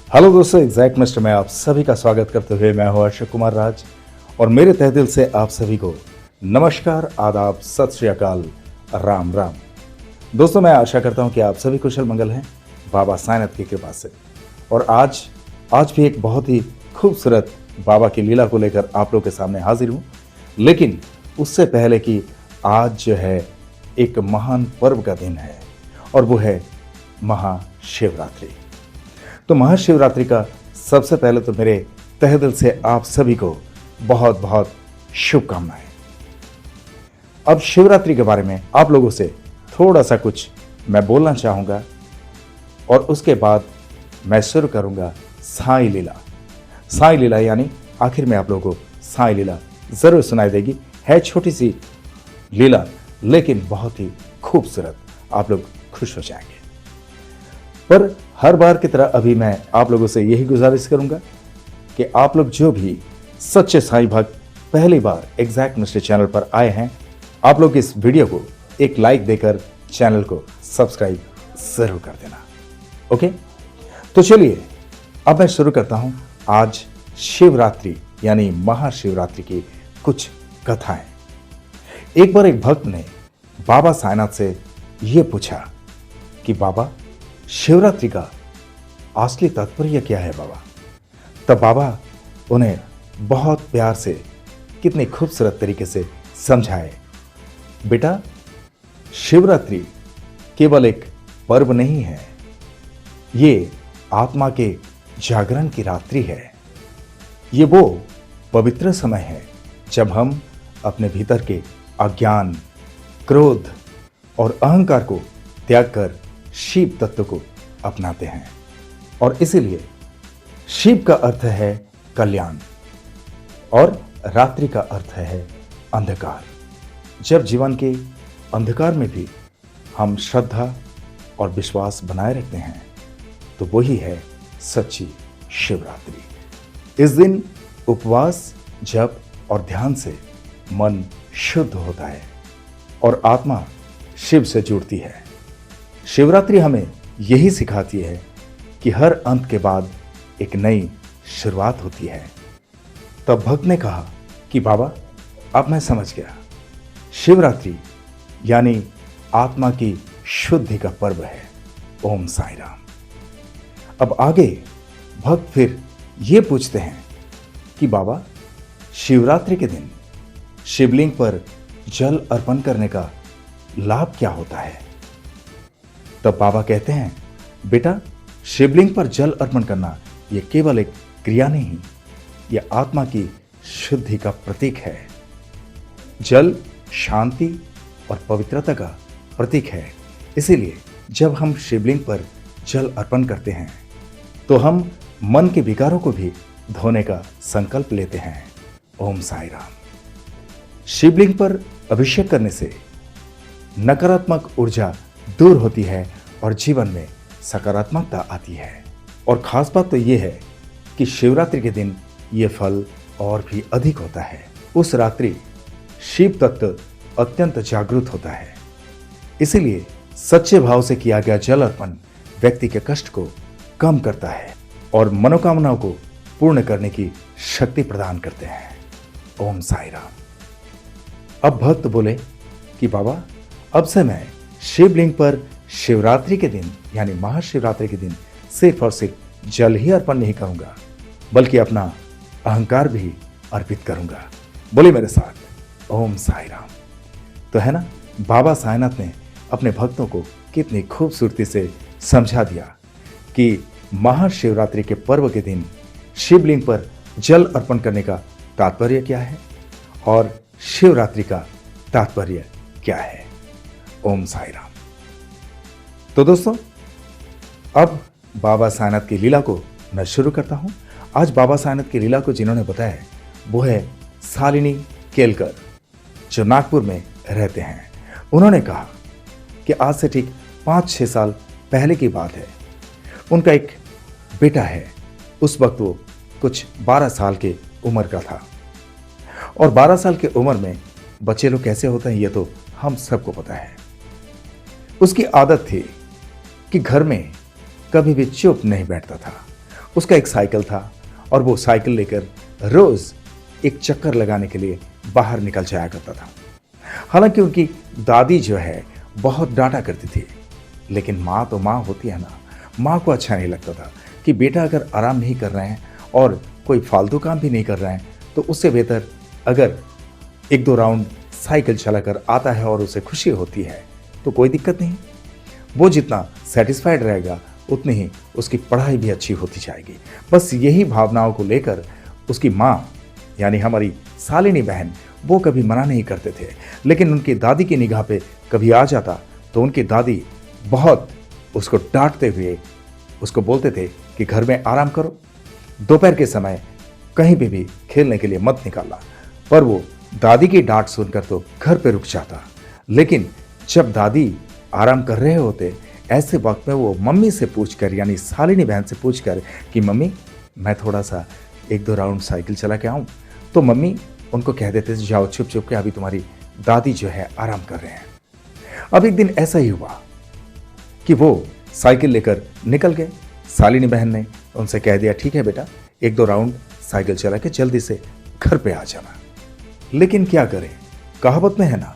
Hello दोस्तों, exact mister में आप सभी का स्वागत करते हुए मैं हूं अशोक कुमार राज और मेरे तहे दिल से आप सभी को नमस्कार, आदाब, सत श्री अकाल, राम राम। दोस्तों, मैं आशा करता हूं कि आप सभी कुशल मंगल हैं बाबा साईनाथ की कृपा से। और आज भी एक बहुत ही खूबसूरत बाबा की लीला को लेकर आप लोगों के सामने हाजिर हूं। लेकिन उससे पहले कि आज जो है एक महान पर्व का दिन है और वो है महाशिवरात्रि। तो महाशिवरात्रि का सबसे पहले तो मेरे तहे दिल से आप सभी को बहुत बहुत शुभकामनाएं। अब शिवरात्रि के बारे में आप लोगों से थोड़ा सा कुछ मैं बोलना चाहूंगा और उसके बाद मैं शुरू करूंगा साई लीला। साई लीला यानी आखिर में आप लोगों को साई लीला जरूर सुनाई देगी। है छोटी सी लीला लेकिन बहुत ही खूबसूरत, आप लोग खुश हो जाएंगे। पर हर बार की तरह अभी मैं आप लोगों से यही गुजारिश करूंगा कि आप लोग जो भी सच्चे साईं भक्त पहली बार एग्जैक्ट मिस्टर चैनल पर आए हैं, आप लोग इस वीडियो को एक लाइक देकर चैनल को सब्सक्राइब जरूर कर देना। ओके, तो चलिए अब मैं शुरू करता हूं आज शिवरात्रि यानी महाशिवरात्रि की कुछ कथाएं। एक बार एक भक्त ने बाबा साईनाथ से यह पूछा कि बाबा, शिवरात्रि का असली तात्पर्य क्या है बाबा? तब बाबा उन्हें बहुत प्यार से कितने खूबसूरत तरीके से समझाए, बेटा, शिवरात्रि केवल एक पर्व नहीं है, ये आत्मा के जागरण की रात्रि है। ये वो पवित्र समय है जब हम अपने भीतर के अज्ञान, क्रोध और अहंकार को त्याग कर शिव तत्व को अपनाते हैं। और इसीलिए शिव का अर्थ है कल्याण और रात्रि का अर्थ है अंधकार। जब जीवन के अंधकार में भी हम श्रद्धा और विश्वास बनाए रखते हैं तो वही है सच्ची शिवरात्रि। इस दिन उपवास, जप और ध्यान से मन शुद्ध होता है और आत्मा शिव से जुड़ती है। शिवरात्रि हमें यही सिखाती है कि हर अंत के बाद एक नई शुरुआत होती है। तब भक्त ने कहा कि बाबा, अब मैं समझ गया, शिवरात्रि यानी आत्मा की शुद्धि का पर्व है। ओम साई राम। अब आगे भक्त फिर ये पूछते हैं कि बाबा, शिवरात्रि के दिन शिवलिंग पर जल अर्पण करने का लाभ क्या होता है? तब बाबा कहते हैं, बेटा, शिवलिंग पर जल अर्पण करना यह केवल एक क्रिया नहीं, यह आत्मा की शुद्धि का प्रतीक है। जल शांति और पवित्रता का प्रतीक है। इसीलिए जब हम शिवलिंग पर जल अर्पण करते हैं तो हम मन के विकारों को भी धोने का संकल्प लेते हैं। ओम साई राम। शिवलिंग पर अभिषेक करने से नकारात्मक ऊर्जा दूर होती है और जीवन में सकारात्मकता आती है। और खास बात तो यह है कि शिवरात्रि के दिन यह फल और भी अधिक होता है। उस रात्रि शिव तत्व अत्यंत जागृत होता है। इसीलिए सच्चे भाव से किया गया जल अर्पण व्यक्ति के कष्ट को कम करता है और मनोकामनाओं को पूर्ण करने की शक्ति प्रदान करते हैं। ओम साई राम। अब भक्त बोले कि बाबा, अब से मैं शिवलिंग पर शिवरात्रि के दिन यानी महाशिवरात्रि के दिन सिर्फ और सिर्फ जल ही अर्पण नहीं करूंगा, बल्कि अपना अहंकार भी अर्पित करूंगा। बोले मेरे साथ, ओम साई राम। तो है ना, बाबा साईनाथ ने अपने भक्तों को कितनी खूबसूरती से समझा दिया कि महाशिवरात्रि के पर्व के दिन शिवलिंग पर जल अर्पण करने का तात्पर्य क्या है और शिवरात्रि का तात्पर्य क्या है। ओम साई राम। तो दोस्तों, अब बाबा साईनाथ की लीला को मैं शुरू करता हूं। आज बाबा साईनाथ की लीला को जिन्होंने बताया वो है शालिनी केलकर, जो नागपुर में रहते हैं। उन्होंने कहा कि आज से ठीक 5-6 साल पहले की बात है। उनका एक बेटा है। उस वक्त वो कुछ 12 साल के उम्र का था। और 12 साल की उम्र में बच्चे लोग कैसे होते हैं ये तो हम सबको पता है। उसकी आदत थी कि घर में कभी भी चुप नहीं बैठता था उसका एक साइकिल था और वो साइकिल लेकर रोज एक चक्कर लगाने के लिए बाहर निकल जाया करता था। हालांकि उनकी दादी जो है बहुत डांटा करती थी, लेकिन माँ तो माँ होती है ना। माँ को अच्छा नहीं लगता था कि बेटा अगर आराम नहीं कर रहे हैं और कोई फालतू काम भी नहीं कर रहे हैं तो उससे बेहतर अगर एक दो राउंड साइकिल चलाकर आता है और उसे खुशी होती है तो कोई दिक्कत नहीं। वो जितना सेटिस्फाइड रहेगा उतनी ही उसकी पढ़ाई भी अच्छी होती जाएगी। बस यही भावनाओं को लेकर उसकी माँ यानी हमारी शालिनी बहन वो कभी मना नहीं करते थे, लेकिन उनकी दादी की निगाह पे कभी आ जाता तो उनकी दादी बहुत उसको डांटते हुए उसको बोलते थे कि घर में आराम करो, दोपहर के समय कहीं भी खेलने के लिए मत निकालना। पर वो दादी की डांट सुनकर तो घर पे रुक जाता। लेकिन जब दादी आराम कर रहे होते ऐसे वक्त में वो मम्मी से पूछकर यानी शालिनी बहन से पूछकर कि मम्मी मैं थोड़ा सा एक दो राउंड साइकिल चला के आऊं, तो मम्मी उनको कह देते थे जाओ छुप छुप के, अभी तुम्हारी दादी जो है आराम कर रहे हैं। अब एक दिन ऐसा ही हुआ कि वो साइकिल लेकर निकल गए। शालिनी बहन ने उनसे कह दिया ठीक है बेटा, एक दो राउंड साइकिल चला के जल्दी से घर पे आ जाना। लेकिन क्या करें, कहावत में है ना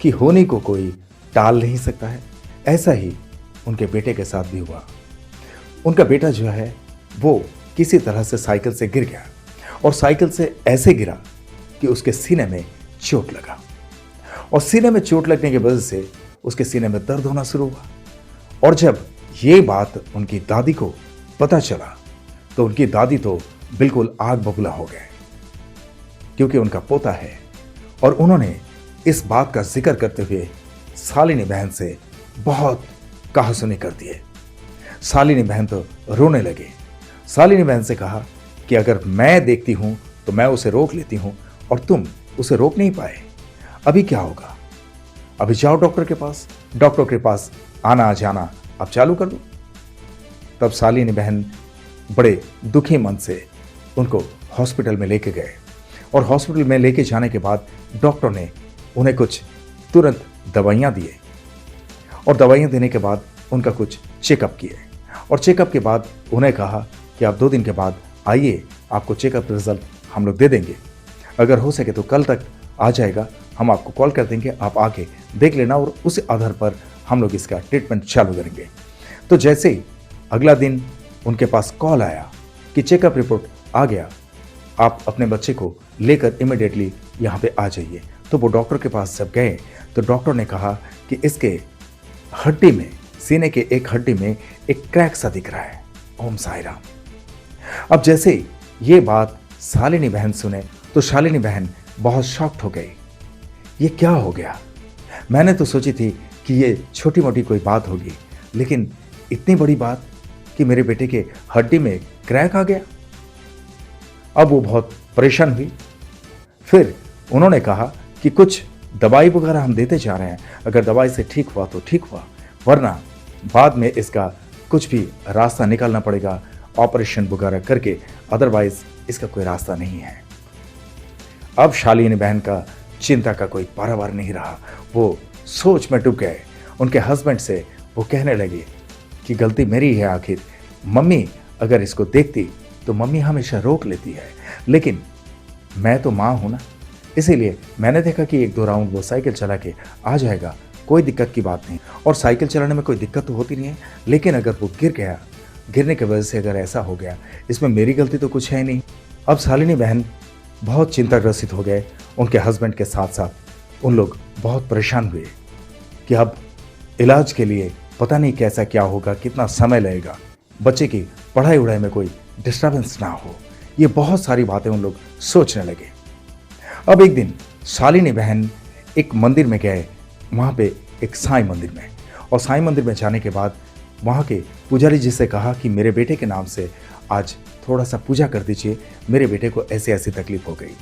कि होने को कोई टाल नहीं सकता है। ऐसा ही उनके बेटे के साथ भी हुआ। उनका बेटा जो है वो किसी तरह से साइकिल से गिर गया और साइकिल से ऐसे गिरा कि उसके सीने में चोट लगा और सीने में चोट लगने की वजह से उसके सीने में दर्द होना शुरू हुआ। और जब ये बात उनकी दादी को पता चला तो उनकी दादी तो बिल्कुल आग बबूला हो गए, क्योंकि उनका पोता है और उन्होंने इस बात का जिक्र करते हुए शालिनी बहन से बहुत कहासुनी कर दिए। शालिनी बहन तो रोने लगे। शालिनी बहन से कहा कि अगर मैं देखती हूं तो मैं उसे रोक लेती हूं और तुम उसे रोक नहीं पाए, अभी क्या होगा? अभी जाओ डॉक्टर के पास, डॉक्टर के पास आना जाना अब चालू कर दो। तब शालिनी बहन बड़े दुखी मन से उनको हॉस्पिटल में लेके गए और हॉस्पिटल में लेके जाने के बाद डॉक्टर ने उन्हें कुछ तुरंत दवाइयाँ दिए और दवाइयाँ देने के बाद उनका कुछ चेकअप किए और चेकअप के बाद उन्हें कहा कि आप 2 दिन के बाद आइए, आपको चेकअप रिजल्ट हम लोग दे देंगे, अगर हो सके तो कल तक आ जाएगा, हम आपको कॉल कर देंगे, आप आके देख लेना और उस आधार पर हम लोग इसका ट्रीटमेंट चालू करेंगे। तो जैसे ही अगला दिन उनके पास कॉल आया कि चेकअप रिपोर्ट आ गया, आप अपने बच्चे को लेकर इमिडिएटली यहाँ पे आ जाइए। तो वो डॉक्टर के पास जब गए तो डॉक्टर ने कहा कि इसके हड्डी में, सीने के एक हड्डी में एक क्रैक सा दिख रहा है। ओम साई राम। अब जैसे ये बात शालिनी बहन सुने तो शालिनी बहन बहुत शॉक्ड हो गई। ये क्या हो गया? मैंने तो सोची थी कि ये छोटी मोटी कोई बात होगी, लेकिन इतनी बड़ी बात कि मेरे बेटे के हड्डी में क्रैक आ गया। अब वो बहुत परेशान हुई। फिर उन्होंने कहा कि कुछ दवाई वगैरह हम देते जा रहे हैं, अगर दवाई से ठीक हुआ तो ठीक हुआ, वरना बाद में इसका कुछ भी रास्ता निकालना पड़ेगा ऑपरेशन वगैरह करके, अदरवाइज इसका कोई रास्ता नहीं है। अब शालिनी बहन का चिंता का कोई पारावार नहीं रहा। वो सोच में डूब गए। उनके हस्बैंड से वो कहने लगे कि गलती मेरी है, आखिर मम्मी अगर इसको देखती तो मम्मी हमेशा रोक लेती है, लेकिन मैं तो माँ हूं ना, इसीलिए मैंने देखा कि 1-2 राउंड वो साइकिल चला के आ जाएगा, कोई दिक्कत की बात नहीं। और साइकिल चलाने में कोई दिक्कत तो होती नहीं है, लेकिन अगर वो गिर गया, गिरने की वजह से अगर ऐसा हो गया, इसमें मेरी गलती तो कुछ है नहीं। अब शालिनी बहन बहुत चिंताग्रसित हो गए। उनके हस्बैंड के साथ साथ उन लोग बहुत परेशान हुए कि अब इलाज के लिए पता नहीं कैसा क्या होगा, कितना समय लगेगा, बच्चे की पढ़ाई उढ़ाई में कोई डिस्टर्बेंस ना हो, ये बहुत सारी बातें उन लोग सोचने लगे। अब एक दिन शालिनी बहन एक मंदिर में गए, वहाँ पे एक साईं मंदिर में, और साईं मंदिर में जाने के बाद वहाँ के पुजारी जी से कहा कि मेरे बेटे के नाम से आज थोड़ा सा पूजा कर दीजिए, मेरे बेटे को ऐसी ऐसी तकलीफ हो गई।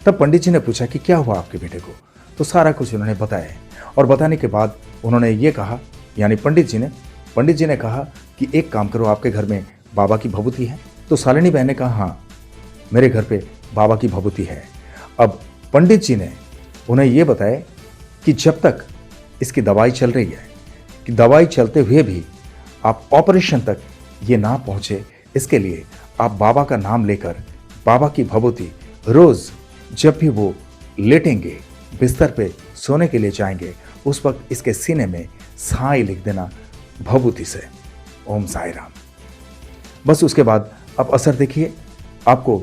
तब पंडित जी ने पूछा कि क्या हुआ आपके बेटे को, तो सारा कुछ उन्होंने बताया और बताने के बाद उन्होंने ये कहा, यानी पंडित जी ने कहा कि एक काम करो, आपके घर में बाबा की भभूति है? तो शालिनी बहन ने कहा हाँ, मेरे घर पे बाबा की भभूति है। अब पंडित जी ने उन्हें ये बताया कि जब तक इसकी दवाई चल रही है, कि दवाई चलते हुए भी आप ऑपरेशन तक ये ना पहुँचे, इसके लिए आप बाबा का नाम लेकर बाबा की भभूति रोज जब भी वो लेटेंगे, बिस्तर पे सोने के लिए जाएंगे, उस वक्त इसके सीने में साई लिख देना भभूति से, ओम साई राम। बस उसके बाद आप असर देखिए, आपको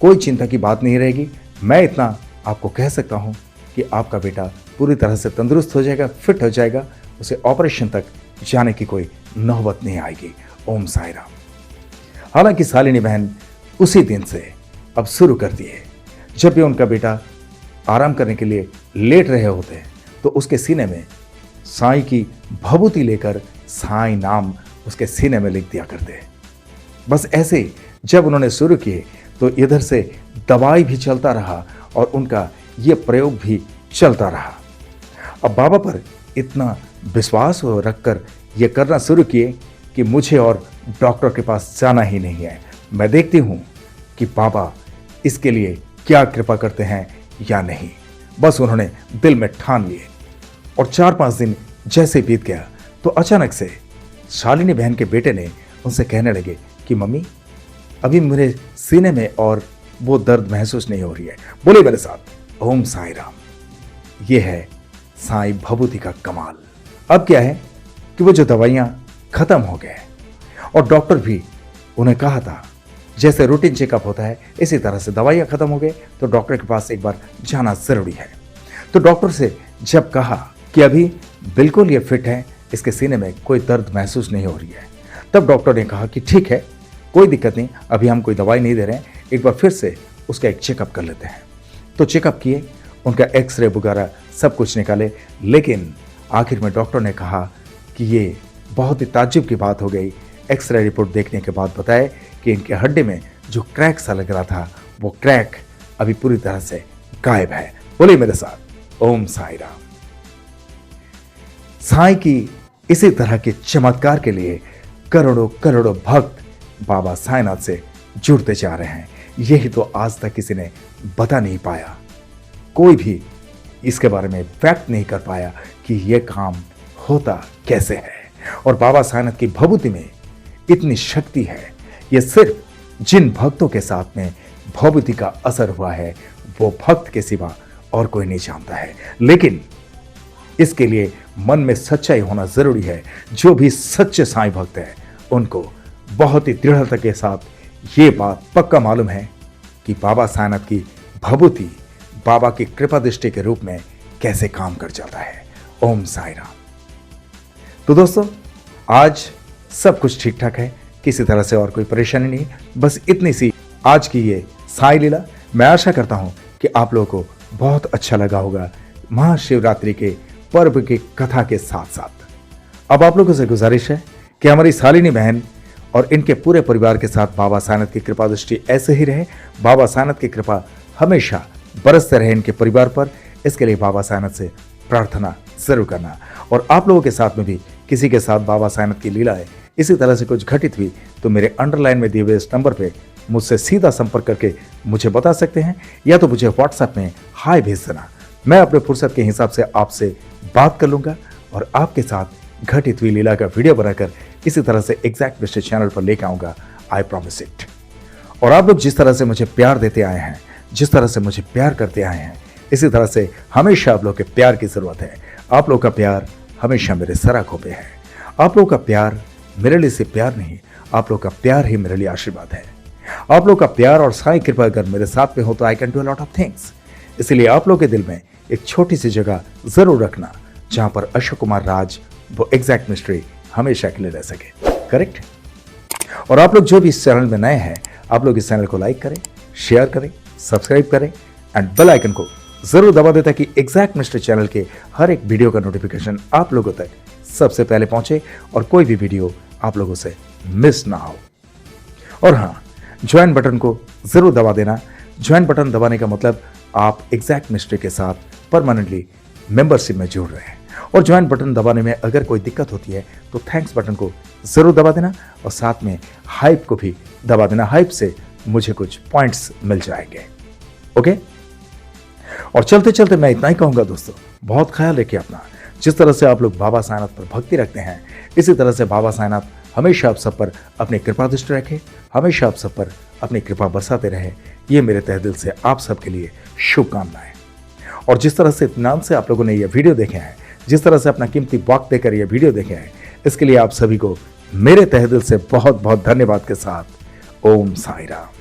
कोई चिंता की बात नहीं रहेगी। मैं इतना आपको कह सकता हूं कि आपका बेटा पूरी तरह से तंदुरुस्त हो जाएगा, फिट हो जाएगा, उसे ऑपरेशन तक जाने की कोई नौबत नहीं आएगी। ओम साई राम। हालांकि शालिनी बहन उसी दिन से अब शुरू करती है, जब भी उनका बेटा आराम करने के लिए लेट रहे होते हैं तो उसके सीने में साईं की भभूति लेकर साईं नाम उसके सीने में लिख दिया करते हैं। बस ऐसे ही जब उन्होंने शुरू किए तो इधर से दवाई भी चलता रहा और उनका ये प्रयोग भी चलता रहा। अब बाबा पर इतना विश्वास रखकर ये करना शुरू किए कि मुझे और डॉक्टर के पास जाना ही नहीं है। मैं देखती हूँ कि बाबा इसके लिए क्या कृपा करते हैं या नहीं। बस उन्होंने दिल में ठान लिए और 4-5 दिन जैसे बीत गया तो अचानक से शालिनी बहन के बेटे ने उनसे कहने लगे कि मम्मी, अभी मेरे सीने में और वो दर्द महसूस नहीं हो रही है। बोले मेरे साथ, ओम साई राम। ये है साईं भभूति का कमाल। अब क्या है कि वो जो दवाइयां खत्म हो गए और डॉक्टर भी उन्हें कहा था, जैसे रूटीन चेकअप होता है इसी तरह से दवाइयां खत्म हो गए तो डॉक्टर के पास एक बार जाना जरूरी है। तो डॉक्टर से जब कहा कि अभी बिल्कुल ये फिट है, इसके सीने में कोई दर्द महसूस नहीं हो रही है, तब डॉक्टर ने कहा कि ठीक है, कोई दिक्कत नहीं, अभी हम कोई दवाई नहीं दे रहे हैं, एक बार फिर से उसका एक चेकअप कर लेते हैं। तो चेकअप किए, उनका एक्सरे वगैरह सब कुछ निकाले, लेकिन आखिर में डॉक्टर ने कहा कि ये बहुत ही ताज्जुब की बात हो गई। एक्सरे रिपोर्ट देखने के बाद बताया कि इनके हड्डी में जो क्रैक सा लग रहा था वो क्रैक अभी पूरी तरह से गायब है। बोले मेरे साथ, ओम साई राम। साईं की इसी तरह के चमत्कार के लिए करोड़ों करोड़ों भक्त बाबा साईनाथ से जुड़ते जा रहे हैं। यही तो आज तक किसी ने बता नहीं पाया, कोई भी इसके बारे में व्यक्त नहीं कर पाया कि यह काम होता कैसे है। और बाबा साईनाथ की भभूति में इतनी शक्ति है, यह सिर्फ जिन भक्तों के साथ में भभूति का असर हुआ है वो भक्त के सिवा और कोई नहीं जानता है। लेकिन इसके लिए मन में सच्चाई होना जरूरी है। जो भी सच्चे साईं भक्त हैं उनको बहुत ही दृढ़ता के साथ ये बात पक्का मालूम है कि बाबा साईनाथ की भभूति बाबा की कृपा दृष्टि के रूप में कैसे काम कर जाता है। ओम साई राम। तो दोस्तों, आज सब कुछ ठीक ठाक है, किसी तरह से और कोई परेशानी नहीं, बस इतनी सी आज की ये साई लीला। मैं आशा करता हूं कि आप लोगों को बहुत अच्छा लगा होगा महाशिवरात्रि के पर्व की कथा के साथ साथ। अब आप लोगों से गुजारिश है कि हमारी शालिनी बहन और इनके पूरे परिवार के साथ बाबा साईनाथ की कृपा दृष्टि ऐसे ही रहे। बाबा साईनाथ की कृपा हमेशा बरसते रहे इनके परिवार पर। इसके लिए बाबा साईनाथ से प्रार्थना जरूर करना। और आप लोगों के साथ में भी किसी के साथ बाबा साईनाथ की लीला है, इसी तरह से कुछ घटित हुई, तो मेरे अंडरलाइन में दिए हुए इस नंबर पे मुझसे सीधा संपर्क करके मुझे बता सकते हैं, या तो मुझे व्हाट्सएप में हाय भेज देना। मैं अपने फुर्सत के हिसाब से आपसे बात कर लूंगा और आपके साथ घटित हुई लीला का वीडियो बनाकर इसी तरह से एग्जैक्ट मिस्टर चैनल पर लेकर आऊंगा। I promise it. और आप लोग जिस तरह से मुझे प्यार देते आए हैं, जिस तरह से मुझे प्यार करते आए हैं, इसी तरह से हमेशा आप लोग के प्यार की जरूरत है। आप लोग का प्यार हमेशा मेरे सराखों पे है। आप लोग का प्यार मेरे लिए सिर्फ प्यार नहीं, आप लोग का प्यार ही मेरे लिए आशीर्वाद है। आप लोग का प्यार और साईं कृपा अगर मेरे साथ में हो तो I can do a lot of things. इसलिए आप लोग के दिल में एक छोटी सी जगह जरूर रखना जहां पर अशोक कुमार राज वो एग्जैक्ट मिस्ट्री हमेशा के लिए रह सके। करेक्ट? और आप लोग जो भी इस चैनल में नए हैं, आप लोग इस चैनल को लाइक करें, शेयर करें, सब्सक्राइब करें एंड बेल आइकन को जरूर दबा दें ताकि एग्जैक्ट मिस्टर चैनल के हर एक वीडियो का नोटिफिकेशन आप लोगों तक सबसे पहले पहुंचे और कोई भी वीडियो आप लोगों से मिस ना हो। और हाँ, ज्वाइन बटन को जरूर दबा देना। ज्वाइन बटन दबाने का मतलब आप एग्जैक्ट मिस्ट्री के साथ परमानेंटली मेंबरशिप में जुड़ रहे हैं। और ज्वाइन बटन दबाने में अगर कोई दिक्कत होती है तो थैंक्स बटन को जरूर दबा देना और साथ में हाइप को भी दबा देना। हाइप से मुझे कुछ पॉइंट्स मिल जाएंगे। ओके? और चलते चलते मैं इतना ही कहूंगा दोस्तों, बहुत ख्याल रखिए अपना। जिस तरह से आप लोग बाबा साईनाथ पर भक्ति रखते हैं, इसी तरह से बाबा साईनाथ हमेशा आप सब पर अपनी कृपा दृष्टि रखे, हमेशा आप सब पर अपनी कृपा बरसाते रहे। ये मेरे तहे दिल से आप सबके लिए शुभकामनाएं। और जिस तरह से इत्मीनान से आप लोगों ने यह वीडियो देखे हैं, जिस तरह से अपना कीमती वक्त देकर यह वीडियो देखे हैं, इसके लिए आप सभी को मेरे तहे दिल से बहुत बहुत धन्यवाद के साथ ओम साईं राम।